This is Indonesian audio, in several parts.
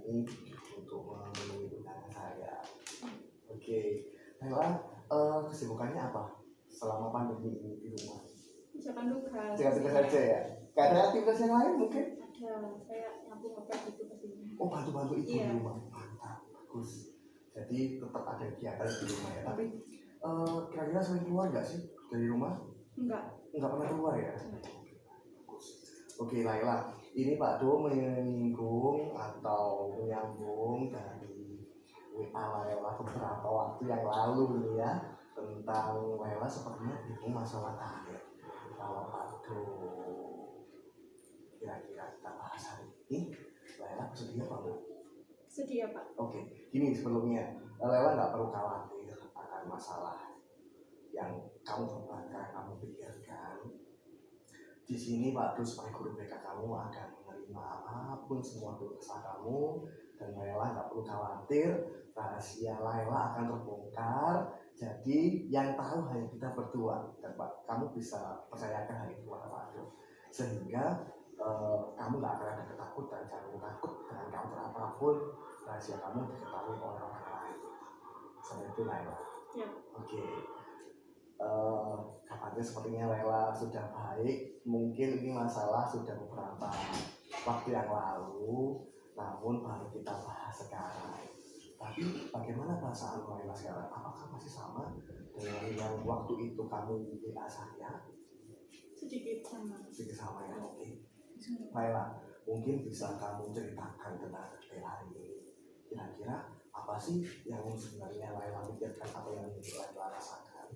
ini untuk memenuhi undangan saya. Oke, Laila, kesibukannya apa selama pandemi ini di rumah? Misalkan tugas. Tugas saja ya? Gak ada aktivitas yang lain mungkin? Ada, saya nyapu ngepel gitu pastinya. Oh, bantu-bantu ibu Iya. di rumah. Mantap, bagus. Jadi tetap ada kegiatan di rumah ya. Tapi kira-kira sering keluar nggak sih dari rumah? Enggak. Nggak pernah keluar ya? Oke, Laila, ini Pak Do menyinggung atau menyambung dari WA Laila beberapa waktu yang lalu nih ya, tentang Laila sepertinya bingung masalah karir. Kalau Pak Do kira-kira kita bahas hari ini, Laila bersedia apa enggak? Sedia, Pak. Oke, gini sebelumnya, Laila nggak perlu khawatir akan masalah yang kamu temukan, kamu pikirkan. Di sini Pak Do sebagai guru BK kamu akan menerima apapun semua keluh kesah kamu, dan Laila nggak perlu khawatir, rahasia Laila akan terbongkar. Jadi yang tahu hanya kita berdua, dan Pak kamu bisa percayakan hal itu kepada Pak Do, sehingga kamu nggak akan ada ketakutan. Jangan takut dengan counter apapun, rahasia kamu diketahui oleh orang lain. Seperti itu Laila. Ya. Oke. Kabarnya sepertinya Laila sudah baik. Mungkin ini masalah sudah beberapa waktu yang lalu, namun baru kita bahas sekarang. Tapi bagaimana perasaan Laila sekarang? Apakah masih sama dengan yang waktu itu kamu WA saya? Sedikit sama. Sedikit sama ya, oke. Laila, mungkin bisa kamu ceritakan tentang Laila ini. Kira-kira apa sih yang sebenarnya Laila pikirkan atau yang Laila rasakan?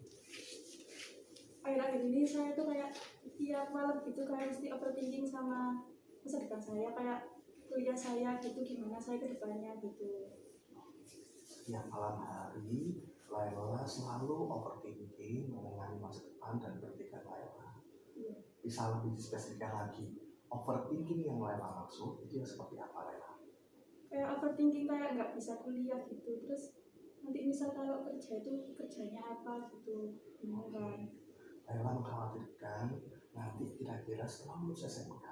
Akhir-akhir ini saya tuh kayak tiap malam gitu kayak mesti overthinking sama masa depan saya, kayak kuliah saya gitu, gimana saya ke depannya gitu. Setiap malam hari Laila selalu overthinking mengenai masa depan dan pendidikan Laila. Iya. Bisa lebih spesifikkan lagi, overthinking yang Laila maksud itu seperti apa Laila? Kayak overthinking kayak nggak bisa kuliah gitu, terus nanti misal kalau kerja itu kerjanya apa gitu, bingung kan. Laila mengkhawatirkan nanti kira-kira setelah lulus SMK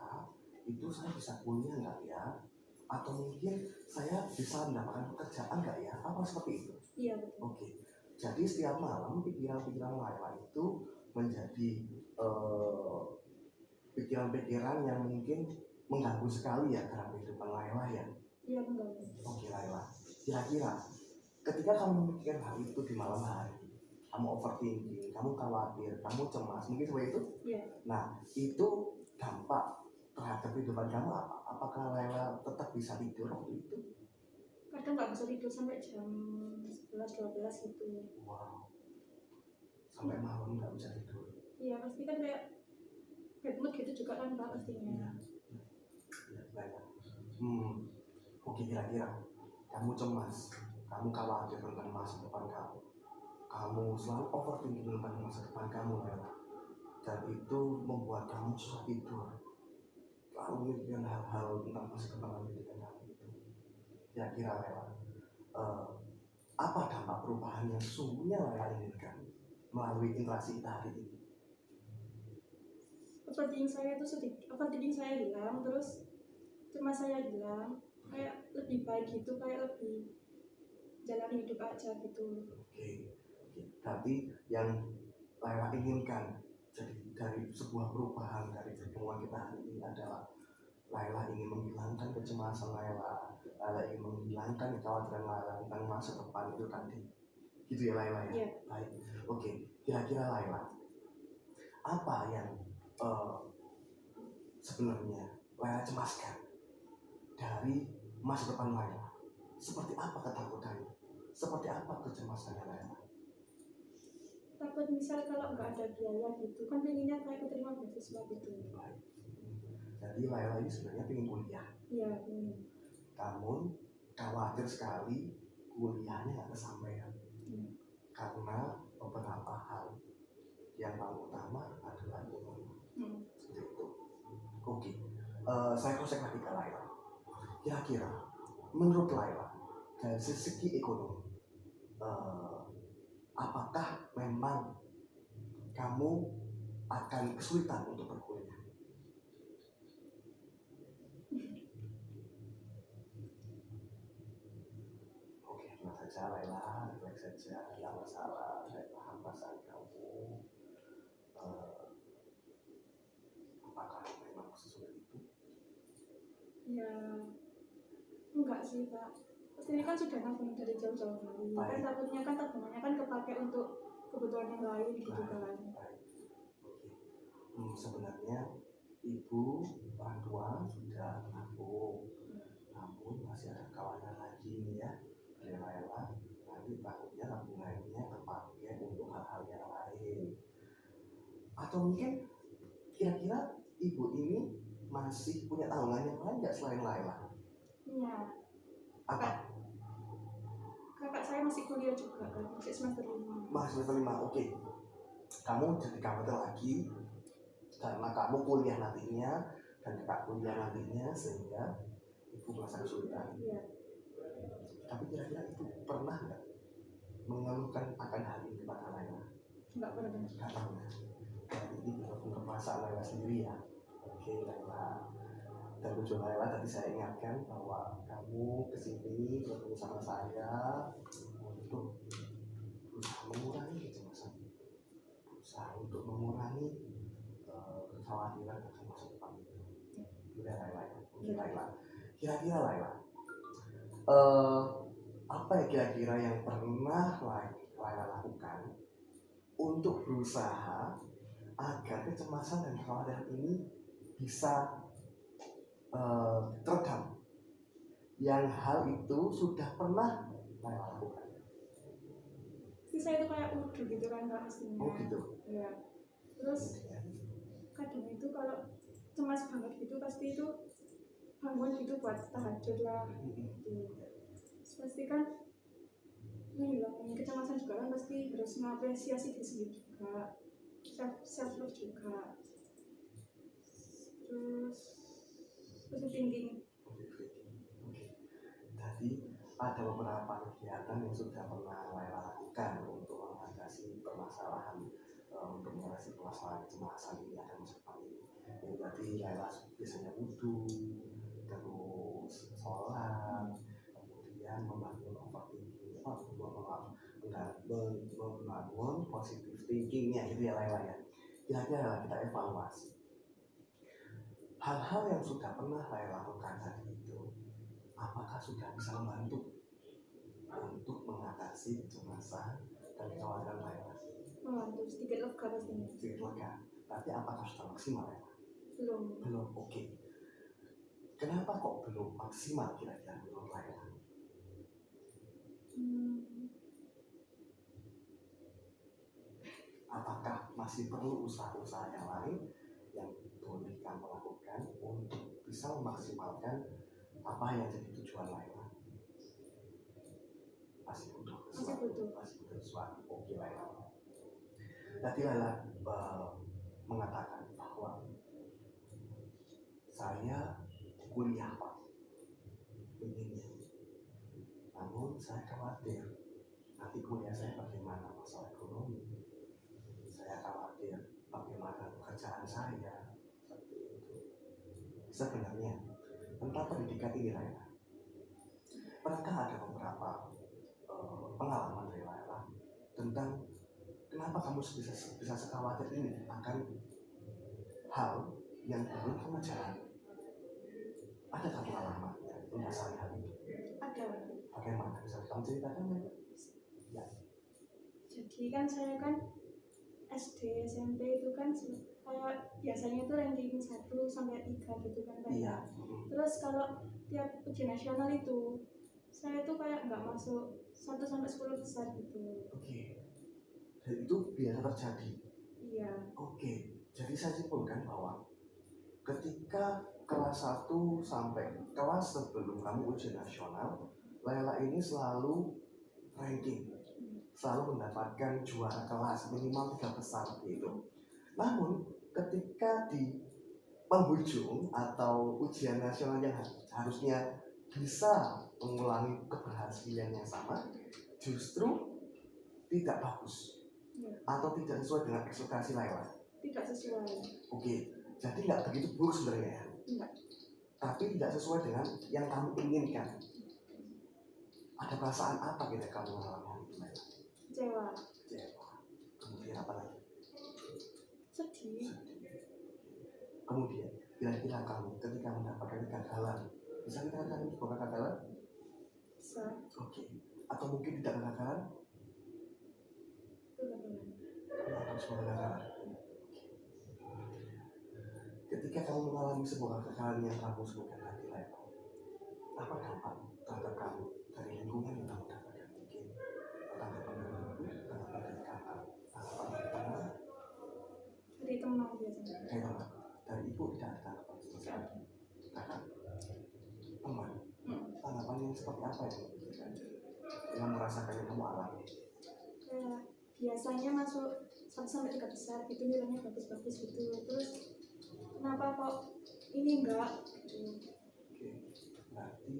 itu saya bisa kuliah nggak ya? Atau mungkin saya bisa mendapatkan pekerjaan nggak ya? Apa seperti itu? Iya, betul. Oke. Jadi setiap malam pikiran-pikiran Laila itu menjadi pikiran-pikiran yang mungkin mengganggu sekali ya dalam kehidupan Laila ya. Iya, mengganggu. Oke Laila, kira-kira ketika kamu memikirkan hal itu di malam hari, kamu overthinking, kamu khawatir, kamu cemas, mungkin seperti itu? Iya. Nah, itu dampak terhadap kehidupan kamu apa? Apakah Laila tetap bisa tidur waktu itu? Kadang nggak bisa tidur sampai jam 11-12 gitu. Wow, sampai malam nggak bisa tidur. Iya, pasti kan kayak bad mood gitu juga kan Pak pastinya. Ya, Laila. Oke, kira-kira kamu cemas, kamu khawatir tentang masa depan kamu, kamu selalu overthinking tentang masa depan kamu Laila, dan itu membuat kamu susah tidur, lalu memikirkan hal-hal tentang masa depan pendidikan kamu itu. Kira-kira Laila, apa dampak perubahan yang sesungguhnya Laila inginkan melalui interaksi kita hari ini? Overthinking saya itu sedikit, overthinking saya hilang, terus cemas saya hilang, kayak lebih baik gitu, kayak lebih jalani hidup aja gitu. Oke. Berarti yang Laila inginkan jadi dari sebuah perubahan dari pertemuan kita hari ini adalah Laila ingin menghilangkan kecemasan Laila ingin menghilangkan kekhawatiran Laila tentang masa depan itu tadi, gitu ya Laila ya? Iya. Baik. Oke, kira-kira Laila, apa yang sebenarnya Laila cemaskan dari masa depan Laila? Seperti apa ketakutannya? Seperti apa kecemasannya Laila? Takut misal kalau nggak ada biaya gitu, kan pengennya kayak keterima beasiswa gitu. Baik. Jadi Laila ini sebenarnya ingin kuliah. Iya, ini. Namun khawatir sekali kuliahnya nggak kesampaian karena beberapa hal. Yang paling utama adalah ekonomi. Seperti itu. Oke. Saya cross-check lagi ke Laila. Kira-kira menurut Laila dari segi ekonomi, apakah memang kamu akan kesulitan untuk berkuliah? saja Laila, relax saja, tidak masalah. Saya paham perasaan kamu. Apakah memang sesuai itu? Ya enggak sih Pak, ini kan sudah nabung dari jauh-jauh hari kan, takutnya kan tabungannya kan kepake untuk kebutuhan yang lain gitu kan. Oke. Sebenarnya ibu orang tua sudah menabung, namun masih ada kawanan lagi nih ya dari Laila. Nanti takutnya tabungannya kepake untuk hal-hal yang lain. Atau mungkin kira-kira ibu ini masih punya tanggungan yang lain nggak selain Laila? Iya. Apa? Kakak saya masih kuliah juga kan, masih semester 5. Masih semester 5, oke. Kamu jadi khawatir lagi karena kamu kuliah nantinya dan kakak kuliah nantinya, sehingga ibu merasa kesulitan. Iya. Tapi kira-kira ibu pernah nggak mengeluhkan akan hal ini kepada Laila? Nggak pernah. Nggak pernah. Dan ini benar-benar perasaan Laila sendiri ya. Oke Laila. Dan tujuan Laila tadi saya ingatkan bahwa kamu kesini bertemu sama saya untuk berusaha mengurangi kecemasan, berusaha untuk mengurangi kekhawatiran akan masa depan itu. Tidak Laila. Oke Laila. Kira-kira Laila, apa ya kira-kira yang pernah Laila lakukan untuk berusaha agar kecemasan dan kekhawatiran ini bisa terekam, yang hal itu sudah pernah Laila lakukan? Pasti saya itu kayak udah gitu kan Kak pastinya. Oh gitu. Ya. Terus kadang itu kalau cemas banget gitu pasti itu bangun gitu buat tahajud lah gitu. Pasti kan menghilangkan kecemasan juga kan, pasti harus mengapresiasi diri sendiri juga, self love juga, terus positive thinking. Jadi ada beberapa kegiatan yang sudah pernah Laila lakukan untuk mengatasi permasalahan, untuk mengatasi permasalahan kecemasan ini akan masa depan ini. Yang tadi Laila biasanya wudhu, terus sholat, kemudian membangun overthinking, membangun positive thinkingnya itu ya Laila ya. Kira-kira kita evaluasi hal-hal yang sudah pernah Laila lakukan tadi itu, apakah sudah bisa membantu untuk mengatasi kecemasan dan kekhawatiran Laila? Membantu sedikit lega pastinya. Sedikit lega. Tapi apakah sudah maksimal ya? Belum. Oke. Kenapa kok belum maksimal kira-kira menurut Laila? Apakah masih perlu usaha-usaha yang lain yang boleh kamu lakukan untuk bisa memaksimalkan apa yang jadi tujuan Laila? Masih butuh sesuatu. Oke Laila. Tadi Laila mengatakan bahwa saya kuliah Pak, inginnya, namun saya khawatir nanti kuliah saya bagaimana, masalah ekonomi, saya khawatir bagaimana pekerjaan saya, seperti itu. Sebenarnya tentang pendidikan ini Laila, pernahkah ada beberapa pengalaman dari Laila tentang kenapa kamu bisa sekhawatir ini akan hal yang belum kamu jalani? Ada pengalaman yang mendasari hal itu? Ada. Bagaimana bisa kamu ceritakan ya? Jadi kan saya kan SD, SMP itu kan kayak biasanya itu ranking 1 sampai 3 gitu kan Pak. Iya. Terus kalau tiap ujian nasional itu saya tuh kayak nggak masuk 1 sampai 10 besar gitu. Oke. Dan itu biasa terjadi. Iya. Oke. Jadi saya simpulkan bahwa ketika kelas 1 sampai kelas sebelum kamu ujian nasional, Laila ini selalu ranking, selalu mendapatkan juara kelas minimal 3 besar gitu. Namun ketika di penghujung atau ujian nasional yang harusnya bisa mengulangi keberhasilan yang sama, justru tidak bagus atau tidak sesuai dengan ekspektasi Laila. Tidak sesuai. Oke, jadi nggak begitu buruk sebenarnya ya? Enggak. Tapi tidak sesuai dengan yang kamu inginkan. Ada perasaan apa ketika kamu mengalami hal itu, Laila? Kecewa, Kecewa. Kemudian apa lagi? sedih. Kemudian kira-kira kamu ketika mendapatkan kegagalan, bisa kita katakan itu sebuah kegagalan? Bisa. Oke. Atau mungkin tidak kegagalan? Kegagalan. Atau sebuah kegagalan? Ketika kamu mengalami sebuah kegagalan yang kamu sebutkan tadi, Laila, apa dampak terhadap kamu dari lingkungan yang kamu dapatkan? Mungkin tanggapan dari ibu, tanggapan dari kakak, tanggapan dari teman, Dari teman biasanya. dari teman. Dari ibu tidak ada tanggapan seperti apa? Kakak, teman, tanggapan yang seperti apa yang kamu pikirkan? Yang merasakan yang kamu alami? Kayak biasanya masuk 1 sampai 3 besar gitu nilainya bagus-bagus gitu. Terus kenapa kok ini enggak? Gitu. Oke, berarti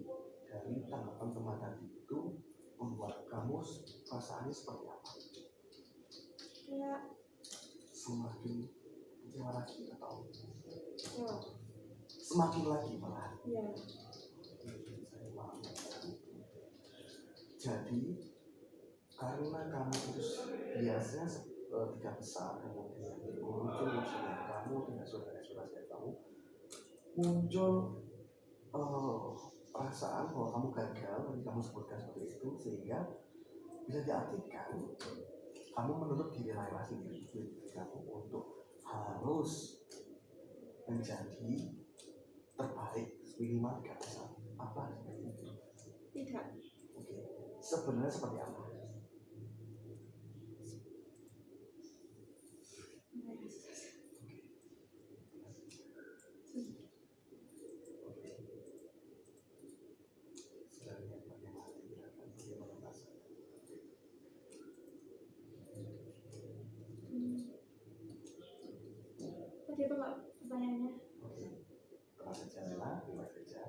dari tanggapan teman tadi itu membuat kamu perasaannya seperti apa? Kayak Semakin kecewa lagi atau kecewa. semakin lagi malah? Iya. Saya paham. Jadi karena kamu itu biasanya 3 besar, kemudian muncul ujian kamu dengan saudara-saudara kamu, muncul perasaan bahwa kamu gagal, dan kamu sebutkan seperti itu, sehingga bisa diartikan kamu menuntut diri Laila sendiri, kamu untuk harus menjadi terbaik minimal 3 besar. Apa seperti itu? Tidak. Oke, sebenarnya seperti apa? Tadi apa Pak pertanyaannya? Oke, tenang saja Lela, relax saja.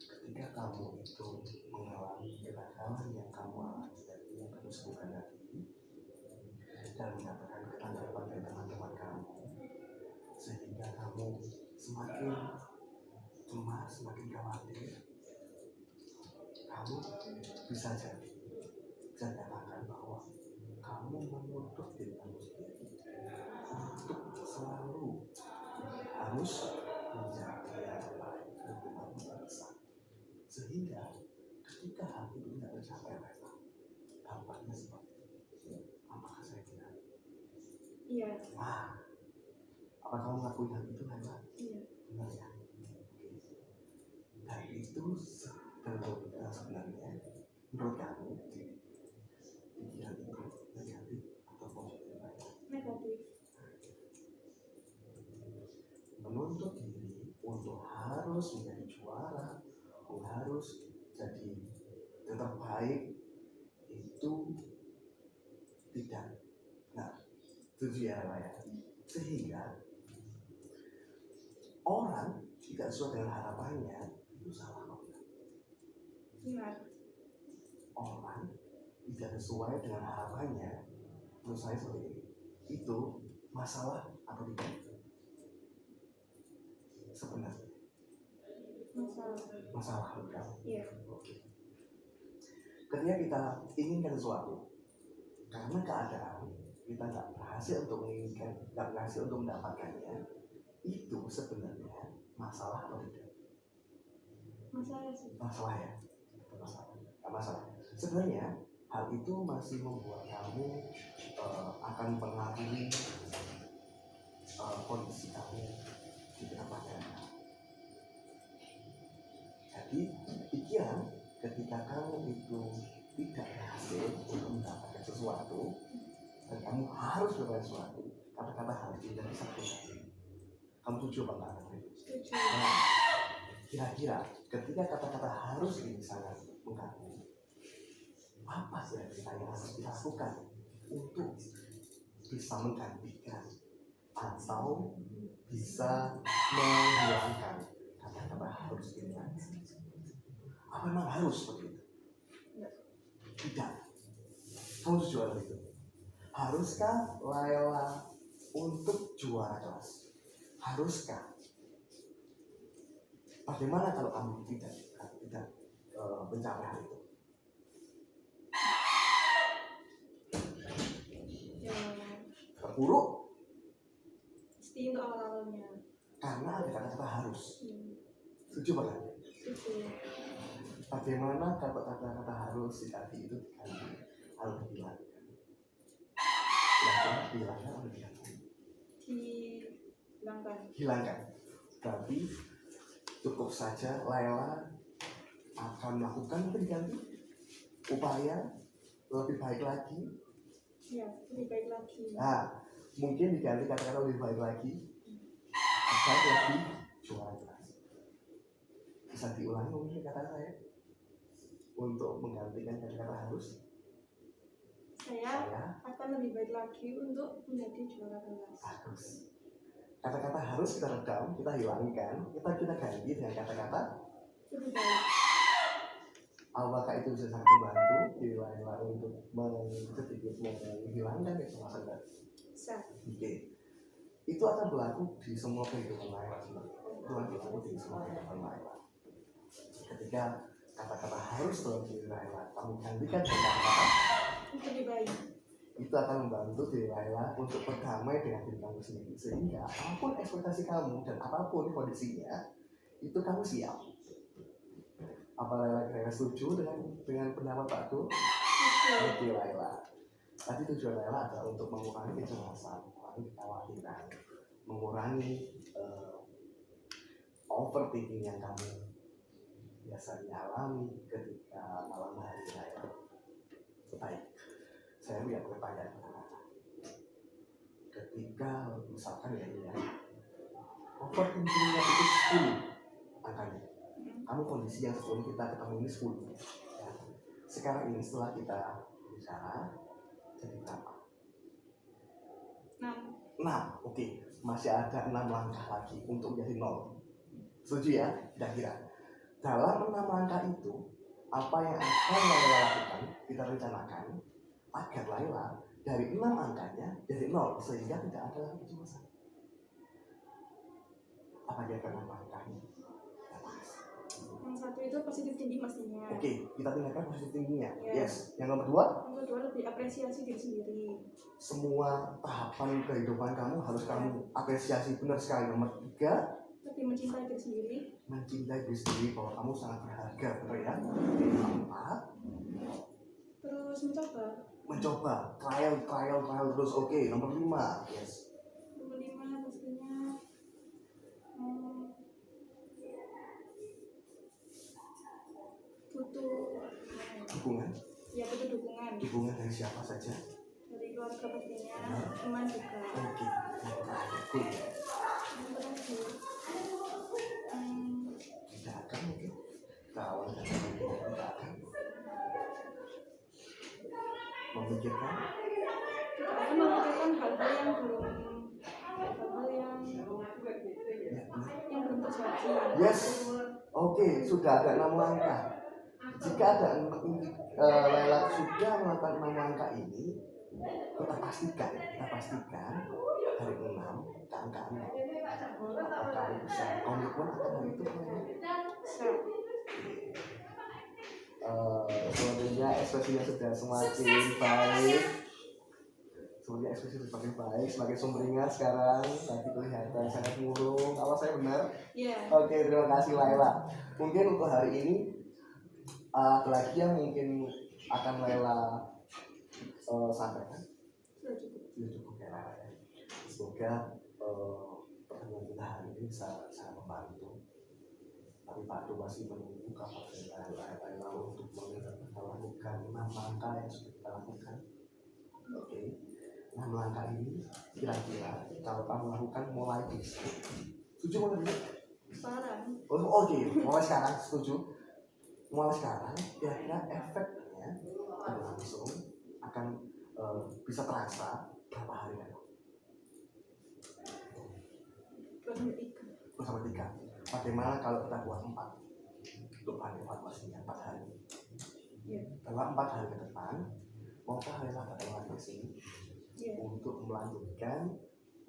Ketika kamu itu mengalami kegagalan yang kamu alami tadi, yang kamu sebutkan tadi, dan mendapatkan ketanggapan dari teman-teman kamu, sehingga kamu semakin cemas, semakin khawatir, kamu bisa katakan bahwa kamu menuntut diri kamu sendiri untuk selalu harus menjadi yang terbaik untuk kamu bangsa, sehingga ketika hal itu tidak tercapai, dampaknya seperti itu. Apakah saya benar? Iya. Wah, apa kamu ngakuin hal itu, Laila? Iya. Benar ya? Oke. Dan itu sebenarnya menurut kamu pikiran itu negatif atau positif? Negatif. Menuntut diri untuk harus menjadi juara, harus jadi yang terbaik, itu tidak. Nah, itu ya, sehingga orang tidak sesuai dengan harapannya, itu salah. Benar. Orang tidak sesuai dengan harapannya, menurut saya seperti ini, itu masalah atau tidak? Sebenarnya masalah bukan? Iya. Oke. Ketika kita inginkan sesuatu, karena keadaan kita nggak berhasil untuk menginginkan, nggak berhasil untuk mendapatkannya, itu sebenarnya masalah atau tidak? Masalah sih. Masalah ya, nggak masalah. Sebenarnya hal itu masih membuat kamu akan mempengaruhi kondisi kamu di kedepannya. Jadi pikiran ketika kamu itu tidak berhasil untuk mendapatkan sesuatu dan kamu harus melakukan sesuatu, kata-kata harus tidak disatukan. Kamu setuju apa enggak? Setuju. Nah, kira-kira ketika kata-kata harus ini sangat mengganggu, apa sih yang harus dilakukan untuk bisa menggantikan atau bisa menghilangkan kata-kata harus ini? Apa memang harus seperti itu? Tidak. Kamu setuju hal itu? Haruskah Laila untuk juara kelas? Haruskah? Bagaimana kalau kamu tidak mencapai hal itu? Ya, Terpuruk pasti untuk awal-awalnya. karena ada kata-kata harus. Hmm. Setuju Pak? Setuju. Bagaimana kata-kata harus di tadi itu diganti harus dihilangkan? Kira-kira dihilangkan atau diganti? Hilangkan. Berarti cukup saja Laila akan melakukan apa diganti? Upaya lebih baik lagi. Ya, lebih baik lagi. Nah, mungkin diganti kata-kata lebih baik lagi agar lebih juara kelas. Bisa diulangi mungkin kata saya untuk menggantikan kata-kata harus. Saya akan lebih baik lagi untuk menjadi juara kelas. Harus. Kata-kata harus kita redam, kita hilangkan, kita ganti dengan kata-kata lebih baik. Apakah itu bisa sangat membantu di Laila untuk sedikit menghilangkan kecemasan? Bisa. Oke. Itu akan berlaku di semua kehidupan Laila sebenarnya. Itu akan berlaku di semua kehidupan Laila. Ketika kata-kata harus dalam diri Laila, kamu gantikan dengan kata-kata lebih baik. Itu akan membantu diri Laila untuk berdamai dengan diri kamu sendiri, sehingga apapun ekspektasi kamu dan apapun kondisinya, itu kamu siap. Apa Laila kira-kira setuju dengan pendapat Pak Du? Oke Laila. Tadi tujuan Laila adalah untuk mengurangi kecemasan, mengurangi kekhawatiran, mengurangi overthinking yang kamu biasanya alami ketika malam hari Laila. Baik, saya punya pertanyaan. Ketika misalkan ya overthinkingnya itu 10 angkanya, kamu kondisi yang sebelum kita ketemu ini 10 ya. Sekarang ini setelah kita bicara jadi berapa? 6. Oke. Masih ada 6 langkah lagi untuk menjadi 0. Setuju ya? Kira-kira dalam 6 langkah itu apa yang akan Laila lakukan, kita rencanakan agar Laila dari 6 angkanya jadi 0 sehingga tidak ada lagi kecemasan. Apa dia akan langkahnya? Yang satu itu positif tinggi pastinya. Oke, kita tinggalkan positif tingginya. Ya. Yes. Yang nomor 2? Yang kedua lebih apresiasi diri sendiri. Semua tahapan kehidupan kamu harus kamu apresiasi, benar sekali. Nomor 3? Lebih mencintai diri sendiri. Mencintai diri sendiri bahwa kamu sangat berharga, benar ya. Yang 4? Terus mencoba, trial terus. Oke, nomor 5. Yes. Nomor 5 pastinya butuh dukungan. Ya, butuh dukungan. Dukungan dari siapa saja? Dari keluarga pastinya, teman juga. Oke, yang terakhir. Yang terakhir tidak akan mungkin kawan dan tidak akan memikirkan hal-hal yang belum terjadi. Yes. Oke, sudah ada 6 langkah. Jika ada Laila sudah melakukan 6 langkah ini, kita pastikan dari 6 ke angka 6. Apakah kamu bisa komitmen akan hal itu? Sebenarnya ekspresinya sudah semakin baik. Semakin sumringah sekarang. Tadi kelihatan sangat murung. Apa saya benar? Yeah. Oke, terima kasih Laila. Mungkin untuk hari ini ada lagi yang mungkin akan Laila sampaikan. Sudah cukup ya Laila. Semoga pertemuan kita hari ini bisa sangat membantu. Tapi Pak Du masih menunggu kabar dari Laila untuk melakukan 6 langkah yang sudah kita lakukan. Oke, 6 langkah ini kira-kira kalau kamu lakukan mulai bisa. Setuju mulai bisa? Sekarang. Oke, mulai sekarang setuju. Mulai sekarang kira-kira efeknya langsung akan bisa terasa berapa hari kan? 2-3. Bagaimana kalau kita buat 4 untuk hari evaluasinya 4 hari? Dalam 4 hari ke depan, maukah Laila datang lagi ke sini untuk melanjutkan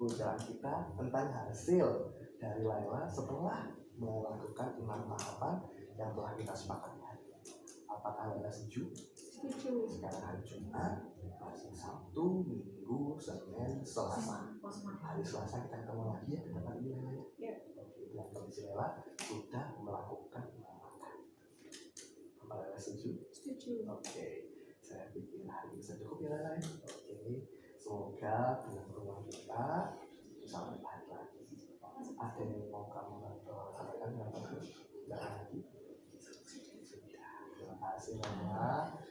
pembicaraan kita tentang hasil dari Laila setelah melakukan 6 tahapan yang telah kita sepakati. Apakah Lela setuju? Setuju. Sekarang hari Jumat, masih Sabtu, Minggu, Senin, Selasa. Hari Selasa kita ketemu lagi ya, ke tempat ini Lela. Ya. Oke, dengan kondisi Lela sudah melakukan perawatan. Apa Lela setuju? Setuju. Oke, saya pikir hari ini bisa cukup ya Lela. Oke, semoga dengan perubahan kita bisa lebih baik lagi. Ada yang mau kamu sampaikan dengan bagus? Jangan lagi. Sudah. Terima kasih Lela.